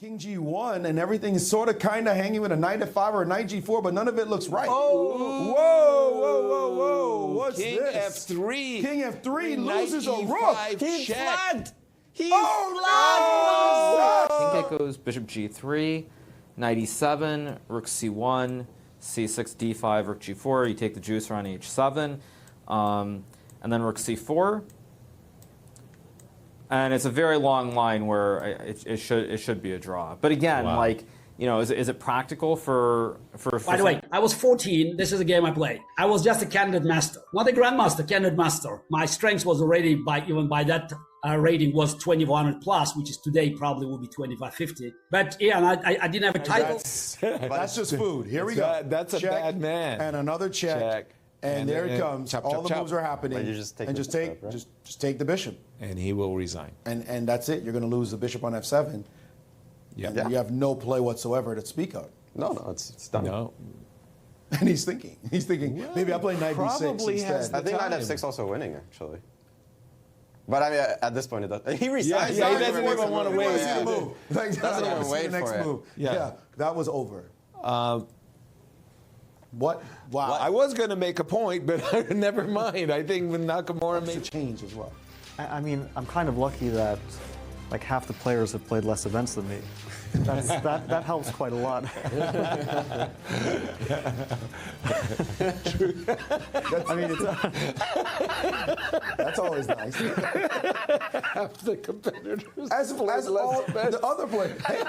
King G1, and everything's sort of kind of hanging with a knight f5 or a knight g4, but none of it looks right. Oh! Whoa, whoa, whoa, whoa! What's King this? F3. King F3 Knight loses a E5 rook. He check. flagged. He Oh, flagged. no! King gate goes bishop g3, knight e7, rook c1, c6, d5, rook g4. You take the juicer on h7, and then rook c4. And it's a very long line where it should be a draw. But again, Wow. like, you know, is it practical for By the way, I was 14. This is a game I played. I was just a candidate master, not a grandmaster, candidate master. My strength was already even by that rating was 2100 plus, which is today probably would be 2550. But yeah, and I didn't have a title. That's just food. Here we go. That's a Check, bad man. And another check. Check. And there it comes. Chop, All chop, the chop. moves are happening. But you just take and the just take, bishop, right? just take the bishop. And he will resign. And that's it. You're going to lose the bishop on f7. Yeah. And you have no play whatsoever to speak of. No, it's done. No. And he's thinking, maybe I play knight b6 probably has instead. I think knight time. f6 also winning, actually. But I mean, at this point, it does. He resigns. Yeah, he doesn't even want to He wait. wants to see the move. Like, Doesn't I even wanna see wait the next for it. move. Yeah. Yeah, that was over. What? Wow. I was going to make a point, but never mind. I think when Nakamura It's a made change as well. I mean, I'm kind of lucky that like half the players have played less events than me. That helps quite a lot. I mean, That's always nice. the competitors. As all the other players. Hey,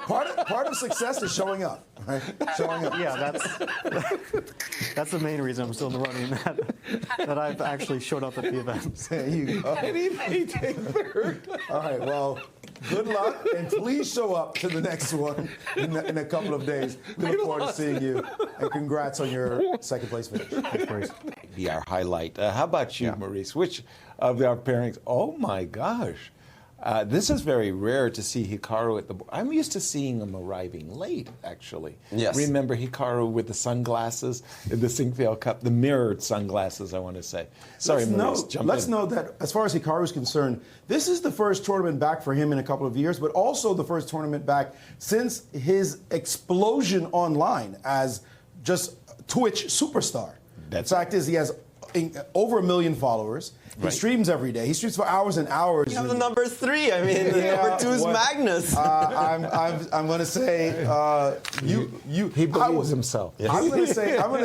part of success is showing up, right? Showing up. yeah, that's the main reason I'm still in the running. That I've actually showed up at the events. There you go. And he may take third. All right, well, good luck, and please show up to the next one in a couple of days. We look forward to seeing you, and congrats on your second place finish. Thanks, Maurice. Be our highlight. How about you, Maurice? Which of our pairings? Oh my gosh. This is very rare to see Hikaru at the board. I'm used to seeing him arriving late, actually. Yes. Remember Hikaru with the sunglasses, the Singfield Cup, the mirrored sunglasses, I want to say. Sorry, Maurice, jump Let's in. note that as far as Hikaru is concerned, this is the first tournament back for him in a couple of years, but also the first tournament back since his explosion online as just Twitch superstar. The fact is he has over 1 million followers. He streams every day. He streams for hours and hours. You have the number 3. I mean, the number 2 is Magnus. I'm going to say He believes himself. Yes. I'm going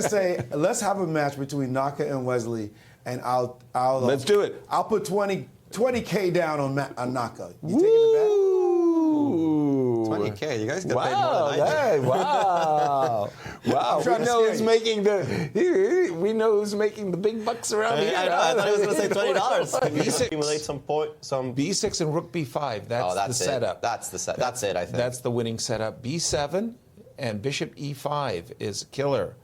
to say let's have a match between Naka and Wesley, and I'll Let's do it. I'll put 20K down on Naka. You taking the bet? 20K. You guys get paid more than I Hey, wow. Wow. trying We to know scare who's you. making we know who's making the big bucks around do. here. I know. I thought he was going to say $20. B6. Accumulate some B6 and Rook B5. That's the setup. That's the set. That's it, I think. That's the winning setup. B7 and Bishop E5 is killer.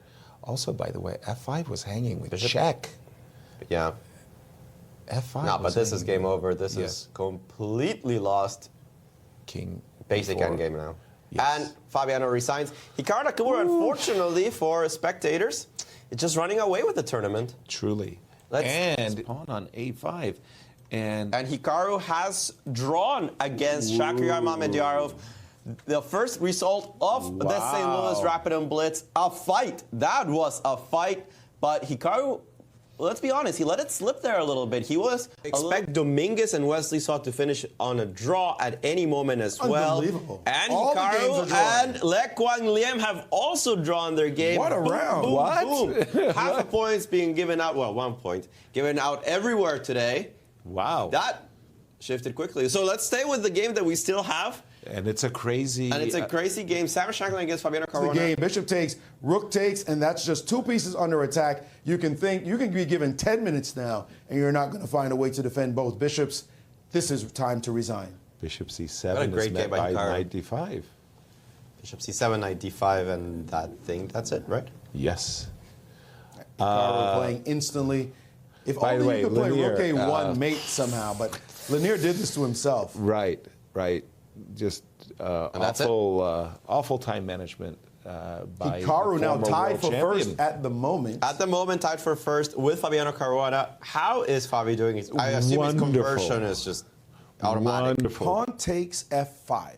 Also, by the way, F5 was hanging with check. Yeah. F5. No, but was this is hanging game over. This is completely lost. King. Basic E4. endgame now. Yes. And Fabiano resigns. Hikaru and Nakamura, unfortunately for spectators, is just running away with the tournament. Truly. Let's- And pawn on A5. And Hikaru has drawn against Caruana and Mamedyarov. The first result of the St. Louis Rapid and Blitz, a fight. That was a fight. But Hikaru, let's be honest, he let it slip there a little bit. He was expect Dominguez and Wesley sought to finish on a draw at any moment as well. Unbelievable. And All the games Hikaru are drawn. and Le Quang Liem have also drawn their game. What a Boom, round. boom, What? boom. Half a point's being given out, well, 1 point, given out everywhere today. wow. That shifted quickly. So let's stay with the game that we still have. And it's a crazy. And it's a crazy game. Sam Shankland against Fabiano The Caruana. game. Bishop takes, Rook takes, and that's just 2 pieces under attack. You can be given 10 minutes now, and you're not going to find a way to defend both bishops. This is time to resign. Bishop C7 What a great is met game by by Hikaru. knight D5. Bishop C7, knight D5, and that thing. That's it, right? Yes. Hikaru playing instantly. If by the only way, you could play Lanier, Rook A1 mate somehow, but Lanier did this to himself. Right. Just that's awful time management by Hikaru the now former tied world for champion. first at the moment. At the moment, tied for first with Fabiano Caruana. How is Fabi doing? I assume his Wonderful. conversion is just automatic. Wonderful. Pawn takes F5.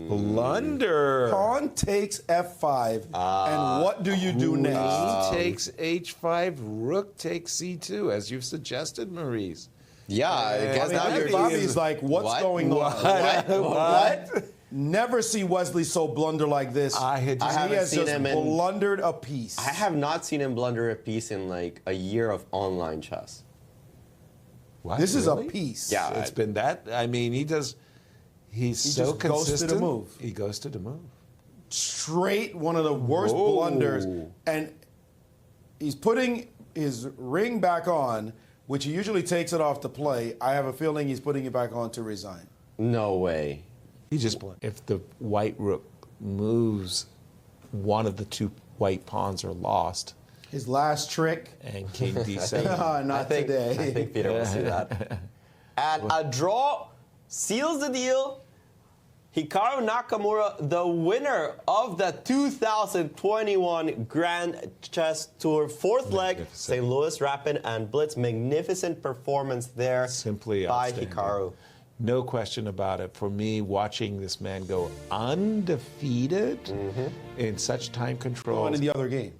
Blunder. Pawn takes f5, and what do you do next? Queen takes h5, rook takes c2, as you've suggested, Maurice. Yeah, I guess now you're Bobby's like, what's going on? What? Never see Wesley so blunder like this. haven't he has seen just him in- blundered a piece. I have not seen him blunder a piece in like a year of online chess. What, This is a really? piece. Yeah. It's been that. I mean, he's so just ghosted a consistent. move. He ghosted a move. Straight one of the worst Whoa. blunders, and he's putting his ring back on, which he usually takes it off to play. I have a feeling he's putting it back on to resign. No way. He just if the white rook moves, one of the two white pawns are lost, His last trick, and king d7. not today. I think Peter will see that. And a draw seals the deal. Hikaru Nakamura, the winner of the 2021 Grand Chess Tour, fourth leg, St. Louis Rapid and Blitz. Magnificent performance there Simply by outstanding. Hikaru. No question about it. For me, watching this man go undefeated in such time control. Going in the other game.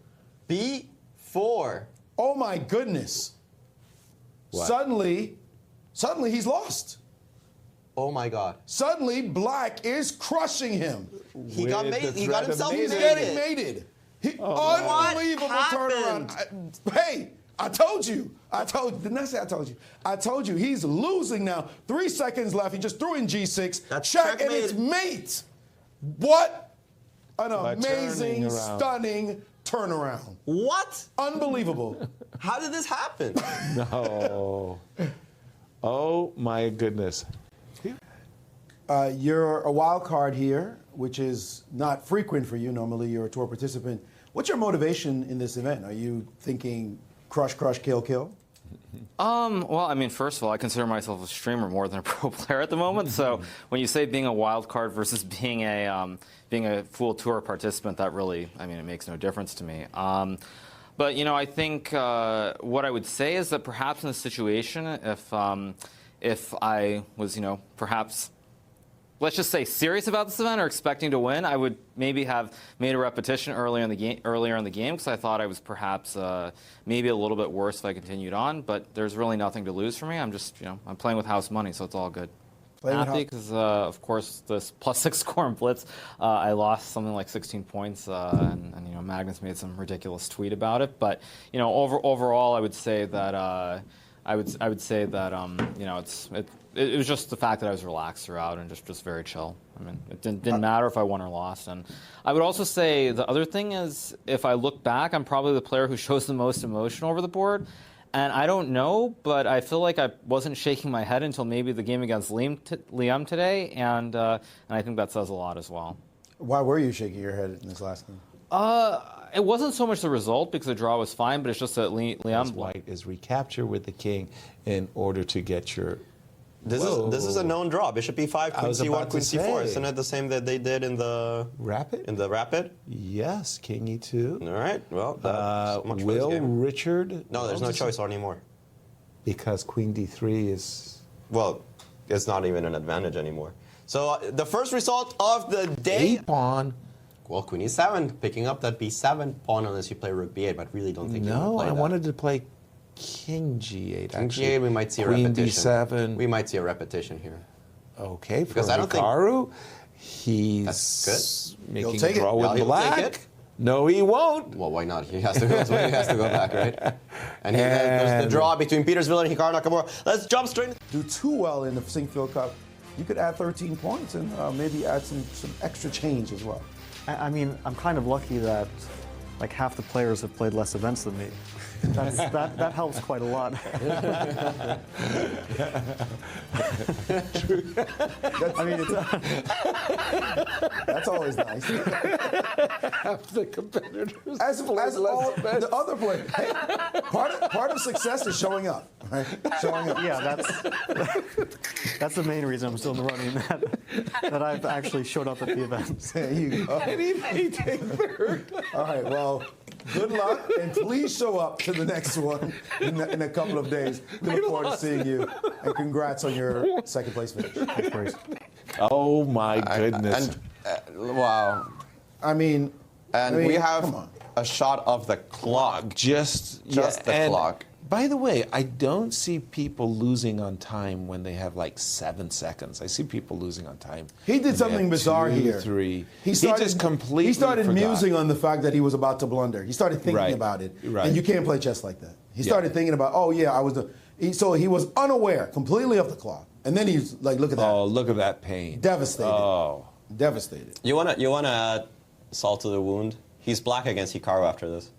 B4. Oh my goodness! What? Suddenly he's lost. Oh my God. Suddenly, Black is crushing him. He got himself He's mated. getting mated. Unbelievable happened? turnaround. Hey, I told you. Didn't I say I told you? I told you. He's losing now. 3 seconds left. He just threw in G6. That's Check, and checkmate. it's mate. What an By amazing, turning around. stunning turnaround. What? Unbelievable. How did this happen? No. Oh my goodness. You're a wild card here, which is not frequent for you. Normally, you're a tour participant. What's your motivation in this event? Are you thinking crush, crush, kill, kill? Well, I mean, first of all, I consider myself a streamer more than a pro player at the moment. So when you say being a wild card versus being a full tour participant, that really, I mean, it makes no difference to me. But you know, I think what I would say is that perhaps in this situation, if I was, you know, perhaps, let's just say, serious about this event or expecting to win, I would maybe have made a repetition earlier in the game because I thought I was perhaps maybe a little bit worse if I continued on. But there's really nothing to lose for me. I'm just, you know, I'm playing with house money, so it's all good. Happy because, of course, this +6 score in Blitz, I lost something like 16 points, and you know, Magnus made some ridiculous tweet about it. But you know, overall, I would say that you know, it was just the fact that I was relaxed throughout and just very chill. I mean, it didn't matter if I won or lost. And I would also say the other thing is, if I look back, I'm probably the player who shows the most emotion over the board. And I don't know, but I feel like I wasn't shaking my head until maybe the game against Liam today, and I think that says a lot as well. Why were you shaking your head in this last game? It wasn't so much the result because the draw was fine, but it's just that Liam. White is recapture with the king in order to get your. This is a known draw. Bishop e5, queen was c1, about to queen c4. say. Isn't it the same that they did in the Rapid? In the Rapid? Yes, king e2. All right. Well, that's much for this Will game. Richard? No, there's no choice anymore. Because queen d3 is. Well, it's not even an advantage anymore. So the first result of the day. pawn. Well, queen e7, picking up that b7 pawn unless you play rook b8, but really don't think you No, play I that. wanted to play king g8. King actually. g8, we might see a queen repetition. d7. We might see a repetition here. Okay, for Because I don't think- Hikaru, he's That's making He'll take a draw it. with Yeah, he'll black. take it. No, he won't. Well, why not? He has to go, he has to go back, right? And there's the draw between Peter Svidler and Hikaru Nakamura. Let's jump straight in. Do too well in the Sinkfield Cup, you could add 13 points and maybe add some extra change as well. I mean, I'm kind of lucky that like half the players have played less events than me. That helps quite a lot. I mean, That's always nice. The competitors. As all the other players. Hey, part of success is showing up. right? Showing up. Yeah, that's the main reason I'm still in the running. That I've actually showed up at the events. There you go. And he may take third. All right, well, good luck, and please show up to the next one in a couple of days. We look forward to seeing you, and congrats on your second place finish. Thanks, Maurice. Oh my goodness. Wow. I mean, We have come on. a shot of the clock. Just the and clock. By the way, I don't see people losing on time when they have like 7 seconds. I see people losing on time. He did when they something have bizarre 2, here. 3. He just completely He started forgot. musing on the fact that he was about to blunder. He started thinking Right. about it. Right. And you can't play chess like that. He started thinking about, oh yeah, so he was unaware completely of the clock. And then he's like, look at that. Oh, look at that pain. Devastated. Oh. Devastated. You wanna add salt to the wound? He's black against Hikaru after this.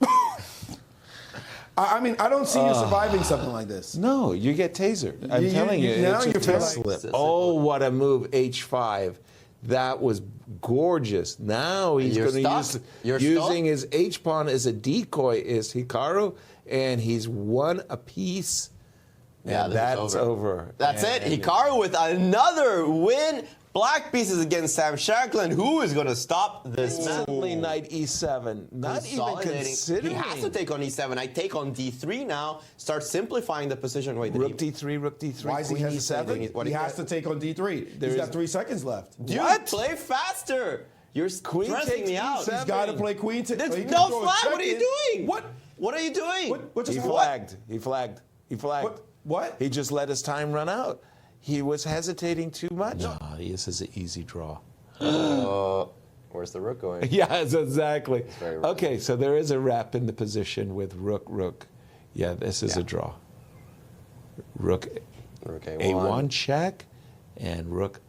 I mean, I don't see you surviving something like this. No, you get tasered. I'm telling you, now it's you a feel test like- slip. Oh, what a move, H5. That was gorgeous. Now he's You're going to stuck. use You're using his H pawn as a decoy is Hikaru, and he's one apiece. Yeah, And this is that's over. over. That's it. And Hikaru with another win. Black pieces against Sam Shanklin. Who is going to stop this man? Suddenly knight E7. Not even Consolidating. considering. He has to take on E7. I take on D3 now. Start simplifying the position. Wait, Rook D3, Rook D3, Why is he Queen hesitating? E7. What He do you has get? to take on D3. He's got 3 seconds left. Dude, What? play faster. You're Queen stressing takes me out. E7. He's got to play queen. There's he can no throw a flag. check What are you in. doing? What? What are you doing? What He just flagged. He flagged. He flagged. What? He just let his time run out. He was hesitating too much. No, this is an easy draw. Where's the rook going? Yes, exactly. very right. Okay, so there is a wrap in the position with rook, rook. Yeah, this is a draw. Rook Rook A1 check, and rook.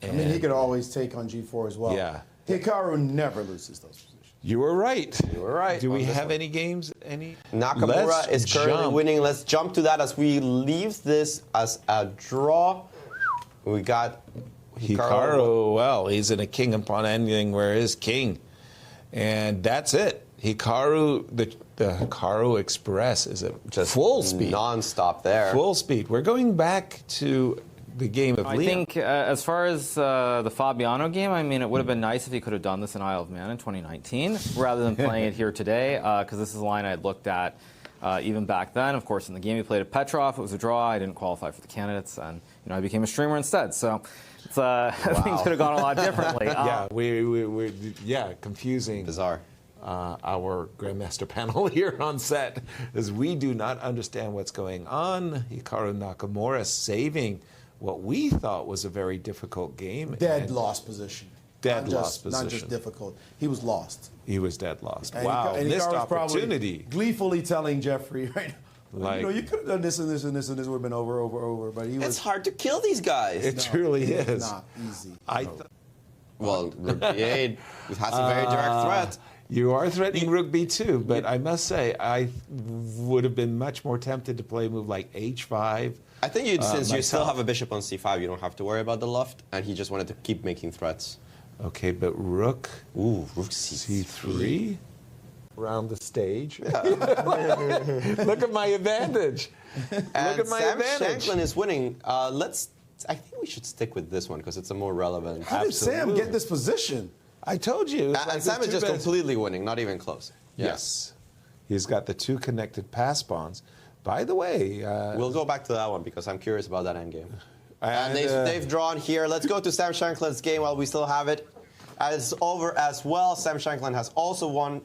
I mean, he could always take on G4 as well. Yeah. Hikaru never loses those positions. You were right. You were right Do we on this have one. any games? Any? Nakamura Let's is currently jump. winning. Let's jump to that as we leave this as a draw. We got Hikaru, well, he's in a king upon ending where is king. And that's it. Hikaru, the Hikaru Express is at just full speed. non-stop there. Full speed. We're going back to the game of I Liam. think as far as the Fabiano game, I mean, it would have been nice if he could have done this in Isle of Man in 2019 rather than playing it here today, because this is a line I had looked at even back then. Of course, in the game he played at Petrov, it was a draw. I didn't qualify for the candidates, and I became a streamer instead. So it's, things could have gone a lot differently. Yeah, we're confusing. Bizarre. Our Grandmaster panel here on set, as we do not understand what's going on. Hikaru Nakamura saving what we thought was a very difficult game. Dead and lost position. Dead Not lost just, Not position. just difficult. He was lost. He was dead lost. And Wow, and missed Hikaru's probably opportunity. gleefully telling Jeffrey, right? Like- you could have done this and this and this and this would have been over. But he was. It's hard to kill these guys. It truly it's is. not easy. Well, Rook B8 has a very direct threat. You are threatening Rook B2, but I must say, I would have been much more tempted to play a move like H5. I think since you still myself. have a bishop on C5, you don't have to worry about the left, and he just wanted to keep making threats. Okay, but Rook Ooh, Rook C3. C3 around the stage. Look at my advantage. And Look at my Sam advantage. Shanklin is winning. I think we should stick with this one because it's a more relevant. How did Sam Absolutely. get this position? I told you. it's like And Sam the is two just best- completely winning, not even close. Yes. He's got the 2 connected pass pawns. By the way, We'll go back to that one because I'm curious about that endgame. And and, they've drawn here. Let's go to Sam Shanklin's game while we still have it. It's over as well. Sam Shanklin has won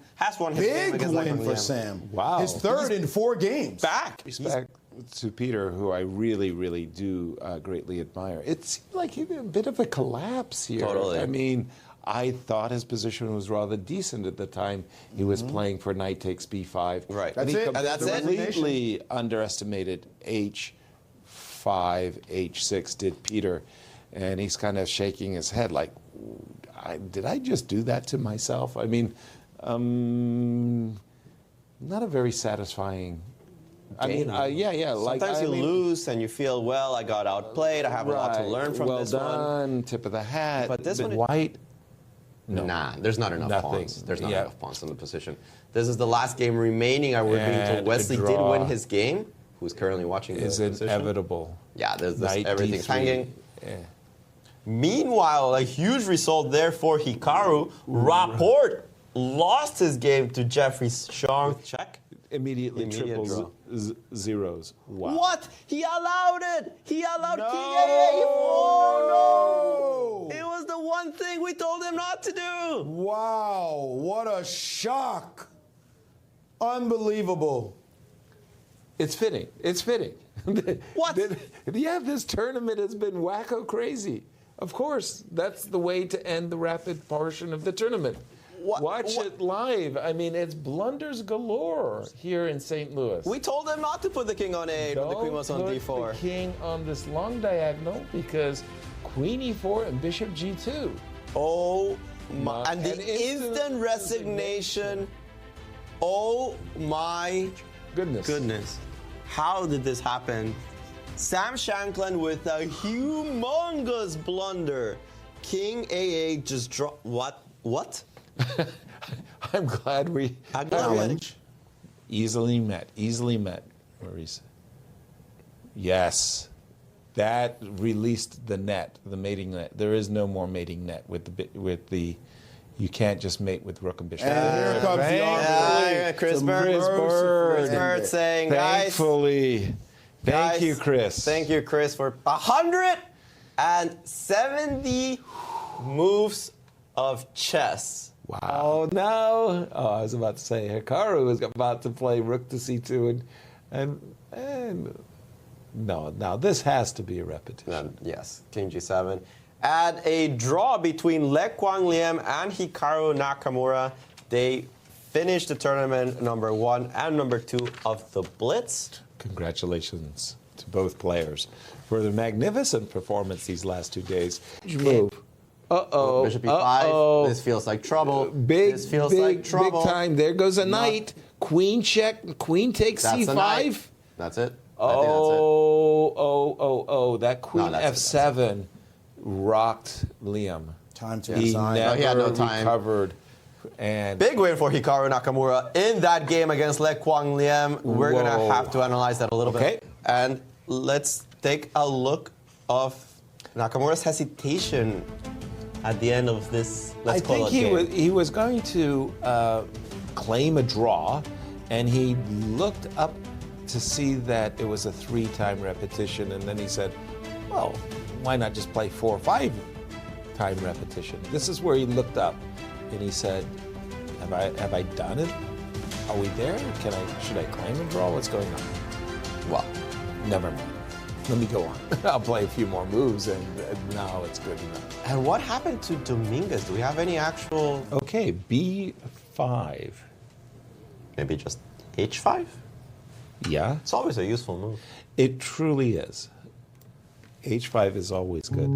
his game Big against win Nakamura. for Sam. Wow. His third in 4 games. Back. respect to Peter, who I really, really do greatly admire. It seemed like he had a bit of a collapse here. Totally. I mean, I thought his position was rather decent at the time he was playing for knight takes b5. Right. But That's he it. And that's it. completely underestimated h5, h6 did Peter. And he's kind of shaking his head like, did I just do that to myself? I mean, not a very satisfying. I mean, like Sometimes I you mean, lose and you feel, well, I got outplayed. I have a lot to right, learn from well this done, one. tip of the hat. But this one- white. No. Nah, there's not enough Nothing. pawns. There's not Yeah. enough pawns in the position. This is the last game remaining. I were being And told a Wesley did draw. win his game. who's currently watching Is the position. inevitable. Yeah, there's Knight everything's D3. hanging. Yeah. Meanwhile, a huge result there for Hikaru. Rapport lost his game to Jeffery Xiong. Check. Immediately Immediate triple draw. zeros. Wow. What? He allowed it. He allowed No. King A8. Oh no! It was the one thing we told him not to do. Wow, what a shock. Unbelievable. It's fitting. It's fitting. What? Yeah, this tournament has been wacko crazy. Of course, that's the way to end the rapid portion of the tournament. Watch it live. I mean, it's blunders galore here in St. Louis. We told him not to put the king on A8 when the queen was on Don't D4. put the king on this long diagonal because queen E4 and bishop G2. Oh my! And the An instant resignation. Oh my goodness! How did this happen? Sam Shankland with a humongous blunder. King A8 just dropped. What? I'm glad we Acknowledge. Easily met, Maurice. Yes, that released the net, the mating net. There is no more mating net with the. You can't just mate with rook and bishop. And here comes the arbiter. Chris Some Bird. Chris Bird saying, guys. Thankfully, thank you, Chris. Thank you, Chris, for 170 moves of chess. Wow. Oh, no. Oh, I was about to say, Hikaru was about to play rook to c2. And no, now this has to be a repetition. Yes, King G7. At a draw between Le Quang Liem and Hikaru Nakamura, they finished the tournament number 1 and number 2 of the Blitz. Congratulations to both players for the magnificent performance these last 2 days. Move. Uh-oh. Bishop E5. This feels like trouble. This feels like trouble. Big time. There goes a knight. Queen check. Queen takes That's C5. That's it. That queen F7 rocked Liam. Time to He resign. never he had no time. recovered. And Big win for Hikaru Nakamura in that game against Le Quang Liem. We're going to have to analyze that a little bit. And let's take a look of Nakamura's hesitation at the end of this, I think he was going to claim a draw, and he looked up to see that it was a 3-time repetition, and then he said, well, why not just play 4 or 5-time repetition? This is where he looked up, and he said, have I done it? Are we there? Should I claim a draw? What's going on? Well, never mind. Let me go on. I'll play a few more moves, and now it's good enough. And what happened to Dominguez? Do we have any actual... Okay, B5. Maybe just H5? Yeah. It's always a useful move. It truly is. H5 is always good.